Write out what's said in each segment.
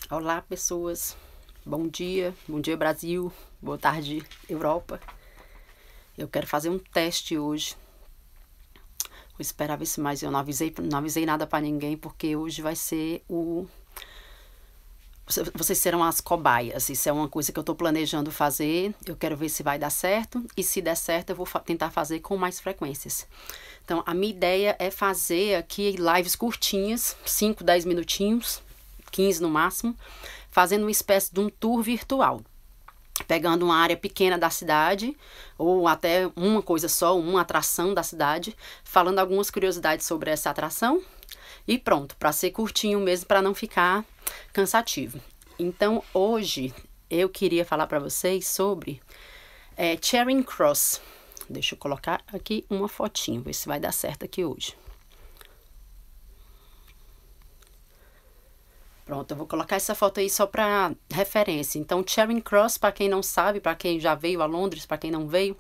Olá, pessoas. Bom dia Brasil. Boa tarde, Europa. Eu quero fazer um teste hoje. Vou esperar ver se mais eu não avisei nada pra ninguém, porque hoje vai ser o... Vocês serão as cobaias. Isso é uma coisa que eu tô planejando fazer. Eu quero ver se vai dar certo. E se der certo, eu vou tentar fazer com mais frequências. Então, a minha ideia é fazer aqui lives curtinhas, 5, 10 minutinhos, 15 no máximo, fazendo uma espécie de um tour virtual. Pegando uma área pequena da cidade, ou até uma coisa só, uma atração da cidade, falando algumas curiosidades sobre essa atração, e pronto, para ser curtinho mesmo, para não ficar cansativo. Então, hoje, eu queria falar para vocês sobre Charing Cross. Deixa eu colocar aqui uma fotinho, ver se vai dar certo aqui hoje. Pronto, eu vou colocar essa foto aí só para referência. Então, Charing Cross, para quem não sabe, para quem já veio a Londres, para quem não veio,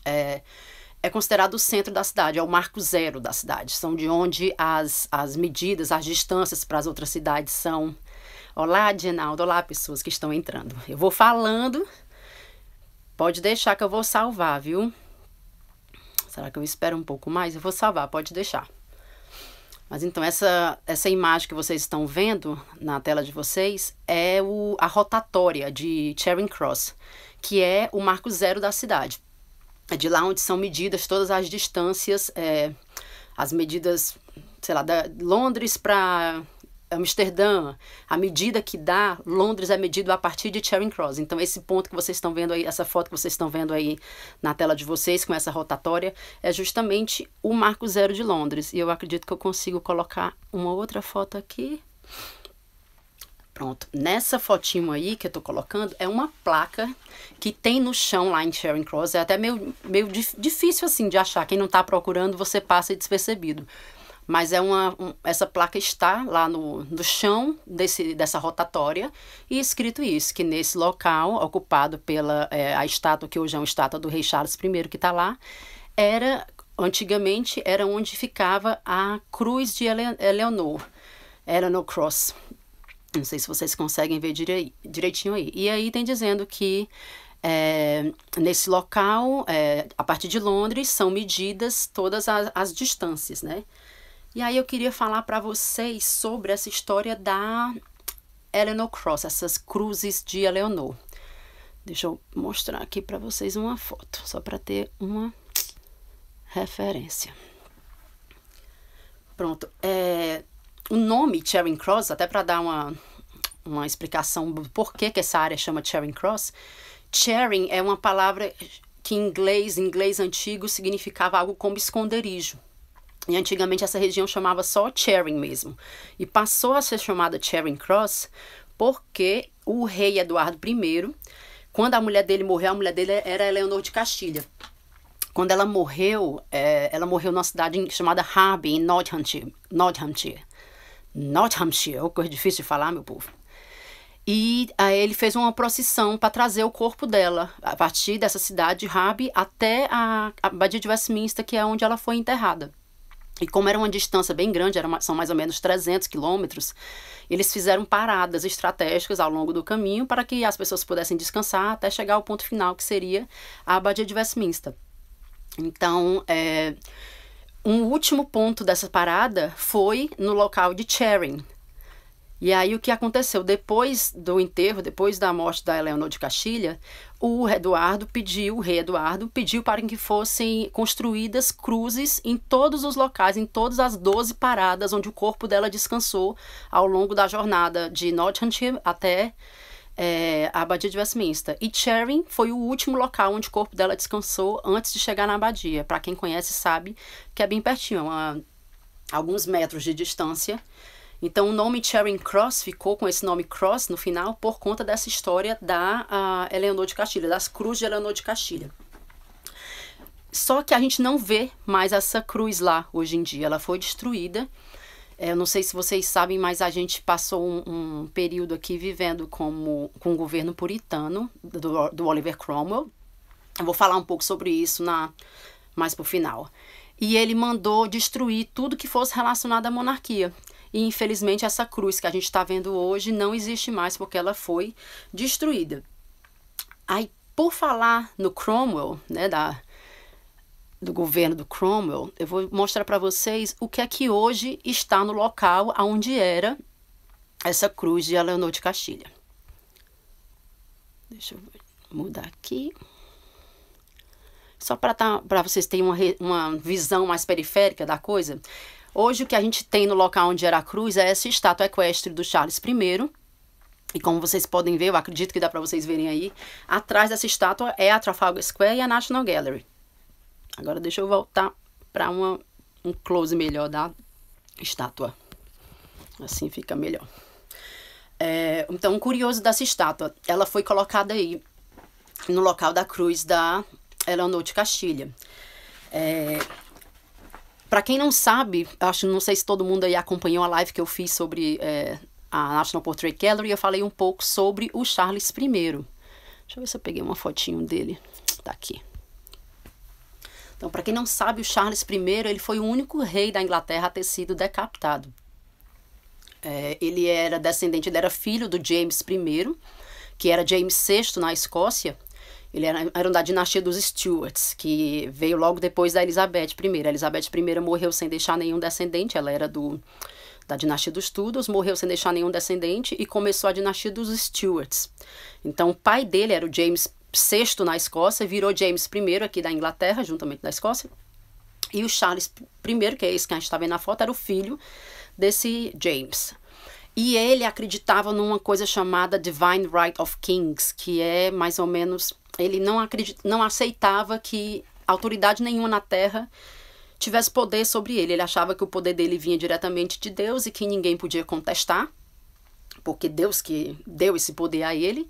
é considerado o centro da cidade, é o marco zero da cidade. São de onde as medidas, as distâncias para as outras cidades são. Olá, Dinaldo, olá, pessoas que estão entrando. Eu vou falando, pode deixar que eu vou salvar, viu? Será que eu espero um pouco mais? Eu vou salvar, pode deixar. Mas então, essa imagem que vocês estão vendo na tela de vocês é a rotatória de Charing Cross, que é o marco zero da cidade. É de lá onde são medidas todas as distâncias, as medidas, sei lá, da Londres para Amsterdã. A medida que dá, Londres é medido a partir de Charing Cross. Então, esse ponto que vocês estão vendo aí, essa foto que vocês estão vendo aí na tela de vocês, com essa rotatória, é justamente o marco zero de Londres. E eu acredito que eu consigo colocar uma outra foto aqui. Pronto. Nessa fotinho aí que eu tô colocando, é uma placa que tem no chão lá em Charing Cross. É até meio difícil, assim, de achar. Quem não tá procurando, você passa despercebido. Mas essa placa está lá no chão dessa rotatória e escrito isso, que nesse local, ocupado pela a estátua, que hoje é uma estátua do rei Charles I, que está lá, antigamente era onde ficava a cruz de Eleanor Cross. Não sei se vocês conseguem ver direitinho aí. E aí tem dizendo que nesse local, a partir de Londres, são medidas todas as distâncias, né? E aí eu queria falar para vocês sobre essa história da Eleanor Cross, essas cruzes de Eleanor. Deixa eu mostrar aqui para vocês uma foto, só para ter uma referência. Pronto. O nome Charing Cross, até para dar uma explicação do porquê que essa área chama Charing Cross, Charing é uma palavra que em inglês antigo significava algo como esconderijo. E antigamente essa região chamava só Charing mesmo. E passou a ser chamada Charing Cross porque o rei Eduardo I, quando a mulher dele morreu, a mulher dele era Eleanor de Castilha. Quando ela morreu numa cidade chamada Harby, em Nottinghamshire. Nottinghamshire, coisa difícil de falar, meu povo. E aí ele fez uma procissão para trazer o corpo dela, a partir dessa cidade de Harby até a Abadia de Westminster, que é onde ela foi enterrada. E como era uma distância bem grande, são mais ou menos 300 quilômetros, eles fizeram paradas estratégicas ao longo do caminho para que as pessoas pudessem descansar até chegar ao ponto final, que seria a Abadia de Westminster. Então, um último ponto dessa parada foi no local de Charing. E aí o que aconteceu? Depois do enterro, depois da morte da Eleanor de Castilha, o rei Eduardo pediu para que fossem construídas cruzes em todos os locais, em todas as 12 paradas onde o corpo dela descansou ao longo da jornada de Nottinghamshire até a Abadia de Westminster. E Charing foi o último local onde o corpo dela descansou antes de chegar na abadia. Para quem conhece sabe que é bem pertinho, alguns metros de distância. Então, o nome Charing Cross ficou com esse nome Cross no final por conta dessa história da Eleanor de Castilha, das cruzes de Eleanor de Castilha. Só que a gente não vê mais essa cruz lá hoje em dia, ela foi destruída. Eu não sei se vocês sabem, mas a gente passou um período aqui vivendo com o governo puritano do Oliver Cromwell. Eu vou falar um pouco sobre isso mais pro final. E ele mandou destruir tudo que fosse relacionado à monarquia. e infelizmente essa cruz que a gente está vendo hoje não existe mais porque ela foi destruída. Aí, por falar no Cromwell, né, do governo do Cromwell, eu vou mostrar para vocês o que é que hoje está no local onde era essa cruz de Leonor de Castilha. Deixa eu mudar aqui. Só para vocês terem uma visão mais periférica da coisa. Hoje o que a gente tem no local onde era a cruz é essa estátua equestre do Charles I. E como vocês podem ver, eu acredito que dá para vocês verem aí, atrás dessa estátua é a Trafalgar Square e a National Gallery. Agora deixa eu voltar para um close melhor da estátua. Assim fica melhor. Então, curioso dessa estátua, ela foi colocada aí no local da cruz da Leonor de Castilha. Para quem não sabe, não sei se todo mundo aí acompanhou a live que eu fiz sobre a National Portrait Gallery, eu falei um pouco sobre o Charles I. Deixa eu ver se eu peguei uma fotinho dele. Tá aqui. Então, para quem não sabe, o Charles I, ele foi o único rei da Inglaterra a ter sido decapitado. Ele era filho do James I, que era James VI na Escócia. Ele era da dinastia dos Stuarts, que veio logo depois da Elizabeth I. A Elizabeth I morreu sem deixar nenhum descendente, ela era da dinastia dos Tudors, morreu sem deixar nenhum descendente e começou a dinastia dos Stuarts. Então, o pai dele era o James VI na Escócia, virou James I aqui da Inglaterra, juntamente da Escócia. E o Charles I, que é esse que a gente está vendo na foto, era o filho desse James. E ele acreditava numa coisa chamada Divine Right of Kings, que é mais ou menos... Ele não aceitava que autoridade nenhuma na Terra tivesse poder sobre ele. Ele achava que o poder dele vinha diretamente de Deus e que ninguém podia contestar, porque Deus que deu esse poder a ele.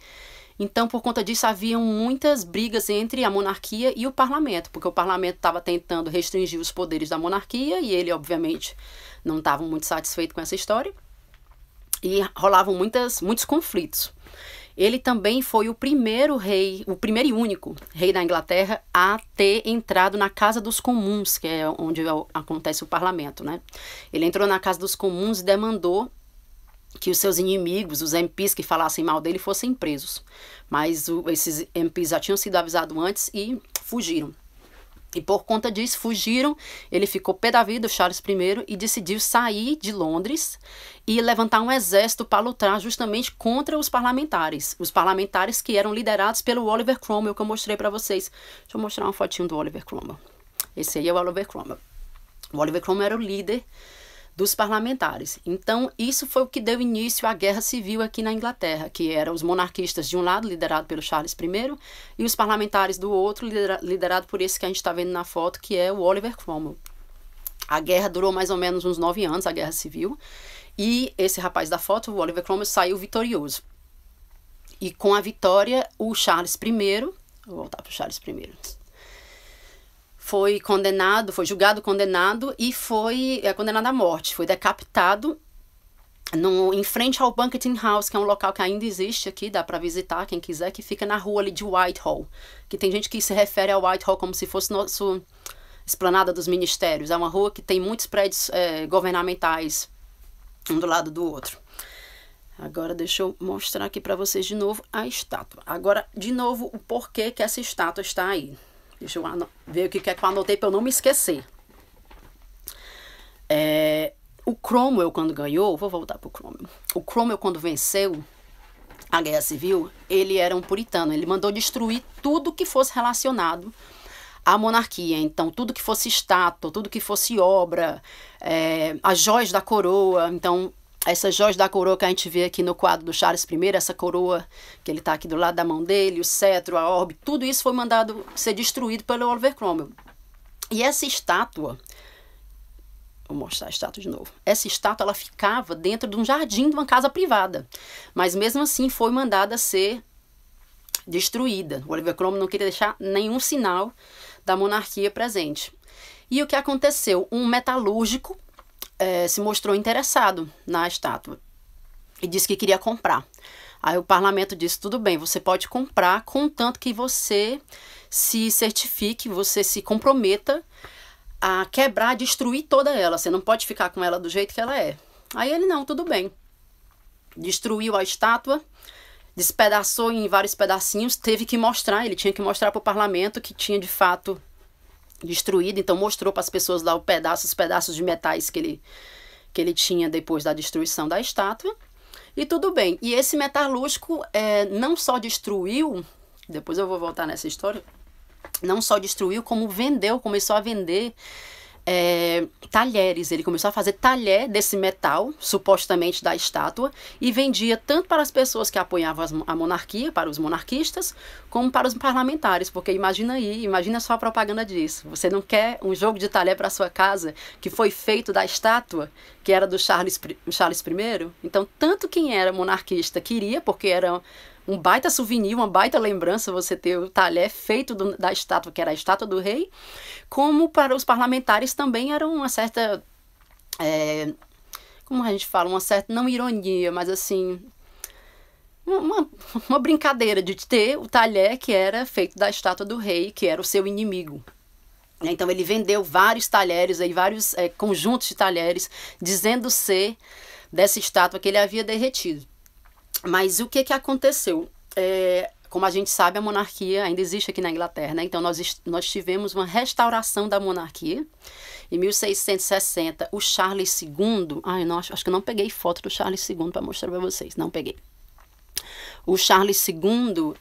Então, por conta disso, haviam muitas brigas entre a monarquia e o parlamento, porque o parlamento estava tentando restringir os poderes da monarquia e ele, obviamente, não estava muito satisfeito com essa história. E rolavam muitos conflitos. Ele também foi o primeiro e único rei da Inglaterra a ter entrado na Casa dos Comuns, que é onde acontece o parlamento, né? Ele entrou na Casa dos Comuns e demandou que os seus inimigos, os MPs que falassem mal dele, fossem presos. Mas esses MPs já tinham sido avisados antes e fugiram. E por conta disso, fugiram, ele ficou pé da vida, o Charles I, e decidiu sair de Londres e levantar um exército para lutar justamente contra os parlamentares. Os parlamentares que eram liderados pelo Oliver Cromwell, que eu mostrei para vocês. Deixa eu mostrar uma fotinho do Oliver Cromwell. Esse aí é o Oliver Cromwell. O Oliver Cromwell era o líder dos parlamentares. Então, isso foi o que deu início à Guerra Civil aqui na Inglaterra, que eram os monarquistas de um lado, liderado pelo Charles I, e os parlamentares do outro, liderado por esse que a gente está vendo na foto, que é o Oliver Cromwell. A guerra durou mais ou menos uns 9 anos, a Guerra Civil, e esse rapaz da foto, o Oliver Cromwell, saiu vitorioso. E com a vitória, o Charles I, vou voltar para o Charles I, foi julgado, condenado e foi condenado à morte. Foi decapitado em frente ao Banqueting House, que é um local que ainda existe aqui, dá para visitar quem quiser, que fica na rua ali de Whitehall. Que tem gente que se refere ao Whitehall como se fosse nosso esplanada dos ministérios. É uma rua que tem muitos prédios governamentais, um do lado do outro. Agora deixa eu mostrar aqui para vocês de novo a estátua. Agora, de novo, o porquê que essa estátua está aí. Deixa eu ver o que é que eu anotei para eu não me esquecer. O Cromwell, quando ganhou... Vou voltar para o Cromwell. O Cromwell, quando venceu a Guerra Civil, ele era um puritano. Ele mandou destruir tudo que fosse relacionado à monarquia. Então, tudo que fosse estátua, tudo que fosse obra, as joias da coroa. Então, essas joias da coroa que a gente vê aqui no quadro do Charles I, essa coroa que ele está aqui do lado da mão dele, o cetro, a orbe, tudo isso foi mandado ser destruído pelo Oliver Cromwell. E essa estátua, vou mostrar a estátua de novo, essa estátua ela ficava dentro de um jardim de uma casa privada, mas mesmo assim foi mandada ser destruída. O Oliver Cromwell não queria deixar nenhum sinal da monarquia presente. E o que aconteceu? Um metalúrgico se mostrou interessado na estátua e disse que queria comprar. Aí o parlamento disse, tudo bem, você pode comprar, contanto que você se certifique, você se comprometa a quebrar, destruir toda ela. Você não pode ficar com ela do jeito que ela é. Aí ele, não, tudo bem. Destruiu a estátua, despedaçou em vários pedacinhos, teve que mostrar, ele tinha que mostrar para o parlamento que tinha de fato destruído, então mostrou para as pessoas lá os pedaços de metais que ele tinha depois da destruição da estátua, e tudo bem. E esse metalúrgico não só destruiu, depois eu vou voltar nessa história, não só destruiu, como começou a vender talheres. Ele começou a fazer talher desse metal, supostamente da estátua, e vendia tanto para as pessoas que apoiavam a monarquia, para os monarquistas, como para os parlamentares, porque imagina só a propaganda disso. Você não quer um jogo de talher para sua casa que foi feito da estátua, que era do Charles I? Então, tanto quem era monarquista queria, porque era um baita souvenir, uma baita lembrança você ter o talher feito da estátua, que era a estátua do rei, como para os parlamentares também era uma certa, como a gente fala, uma certa, não ironia, mas assim, uma brincadeira de ter o talher que era feito da estátua do rei, que era o seu inimigo. Então ele vendeu vários talheres, vários conjuntos de talheres, dizendo ser dessa estátua que ele havia derretido. Mas o que aconteceu? Como a gente sabe, a monarquia ainda existe aqui na Inglaterra, né? Então nós tivemos uma restauração da monarquia. Em 1660, o Charles II... acho que eu não peguei foto do Charles II para mostrar para vocês. Não peguei. O Charles II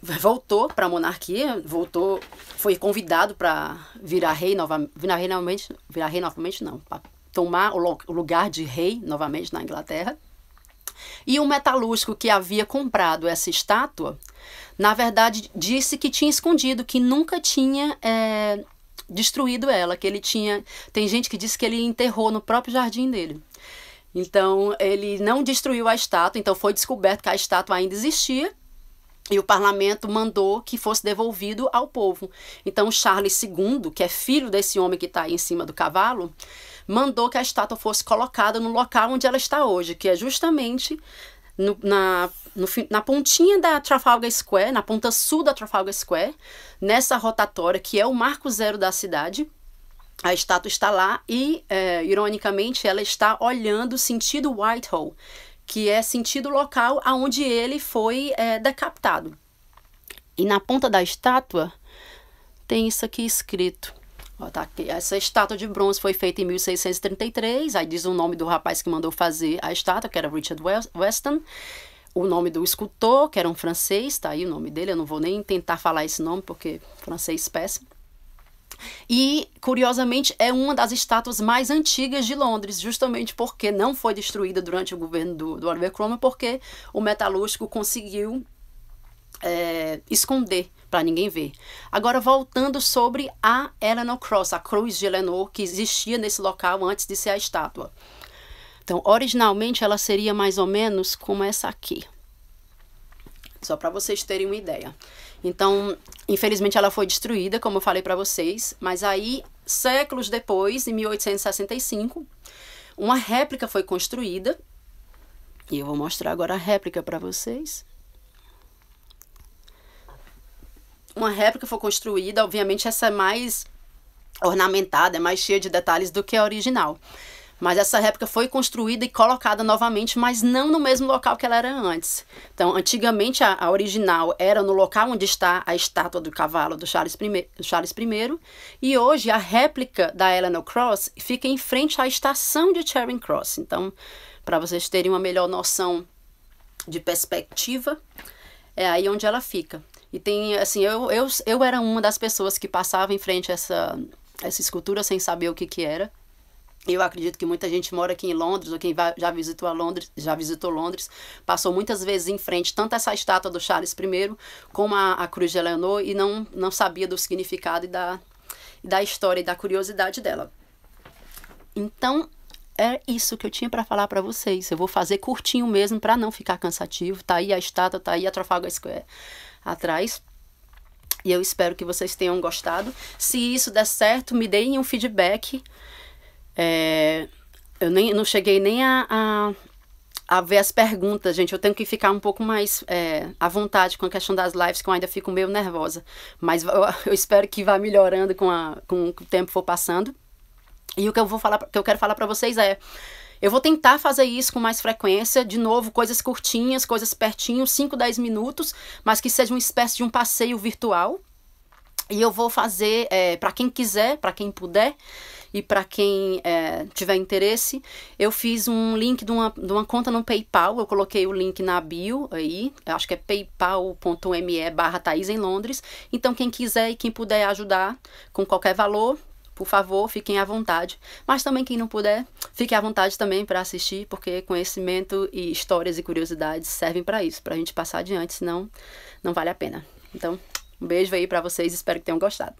voltou para a monarquia, foi convidado para virar rei novamente. Virar rei novamente não, para tomar o lugar de rei novamente na Inglaterra. E o metalúrgico que havia comprado essa estátua, na verdade, disse que tinha escondido, que nunca tinha destruído ela, que ele tinha... Tem gente que diz que ele enterrou no próprio jardim dele. Então, ele não destruiu a estátua, então foi descoberto que a estátua ainda existia, e o parlamento mandou que fosse devolvido ao povo. Então, Charles II, que é filho desse homem que está aí em cima do cavalo, mandou que a estátua fosse colocada no local onde ela está hoje, que é justamente na pontinha da Trafalgar Square, na ponta sul da Trafalgar Square, nessa rotatória, que é o marco zero da cidade. A estátua está lá e, ironicamente, ela está olhando sentido Whitehall, que é sentido local aonde ele foi decapitado. E na ponta da estátua tem isso aqui escrito. Ó, tá aqui. Essa estátua de bronze foi feita em 1633, aí diz o nome do rapaz que mandou fazer a estátua, que era Richard Weston, o nome do escultor, que era um francês, tá aí o nome dele, eu não vou nem tentar falar esse nome, porque francês péssimo. E, curiosamente, é uma das estátuas mais antigas de Londres, justamente porque não foi destruída durante o governo do Oliver Cromwell, porque o metalúrgico conseguiu esconder para ninguém ver. Agora, voltando sobre a Eleanor Cross, a cruz de Eleanor, que existia nesse local antes de ser a estátua. Então, originalmente, ela seria mais ou menos como essa aqui. Só para vocês terem uma ideia. Então, infelizmente, ela foi destruída, como eu falei para vocês, mas aí, séculos depois, em 1865, uma réplica foi construída, e eu vou mostrar agora a réplica para vocês. Uma réplica foi construída, obviamente essa é mais ornamentada, é mais cheia de detalhes do que a original. Mas essa réplica foi construída e colocada novamente, mas não no mesmo local que ela era antes. Então, antigamente a original era no local onde está a estátua do cavalo do Charles I, e hoje a réplica da Eleanor Cross fica em frente à estação de Charing Cross. Então, para vocês terem uma melhor noção de perspectiva, é aí onde ela fica. E tem, assim, eu era uma das pessoas que passava em frente a essa escultura sem saber o que era. Eu acredito que muita gente mora aqui em Londres, ou quem já visitou Londres, passou muitas vezes em frente, tanto essa estátua do Charles I, como a cruz de Eleanor, e não sabia do significado e da história e da curiosidade dela. Então, é isso que eu tinha para falar para vocês. Eu vou fazer curtinho mesmo, para não ficar cansativo. Tá aí a estátua, tá aí a Trafalgar Square atrás. E eu espero que vocês tenham gostado. Se isso der certo, me deem um feedback. Eu não cheguei nem a ver as perguntas, gente. Eu tenho que ficar um pouco mais à vontade com a questão das lives, que eu ainda fico meio nervosa. Mas eu espero que vá melhorando com o tempo for passando. E o que eu quero falar para vocês é, eu vou tentar fazer isso com mais frequência, de novo, coisas curtinhas, coisas pertinho, 5, 10 minutos, mas que seja uma espécie de um passeio virtual. E eu vou fazer, para quem quiser, para quem puder, e para quem tiver interesse, eu fiz um link de uma conta no PayPal, eu coloquei o link na bio aí, eu acho que é paypal.me/Thaís em Londres. Então quem quiser e quem puder ajudar com qualquer valor, por favor, fiquem à vontade. Mas também quem não puder, fique à vontade também para assistir, porque conhecimento e histórias e curiosidades servem para isso, para a gente passar adiante, senão não vale a pena. Então, um beijo aí para vocês, espero que tenham gostado.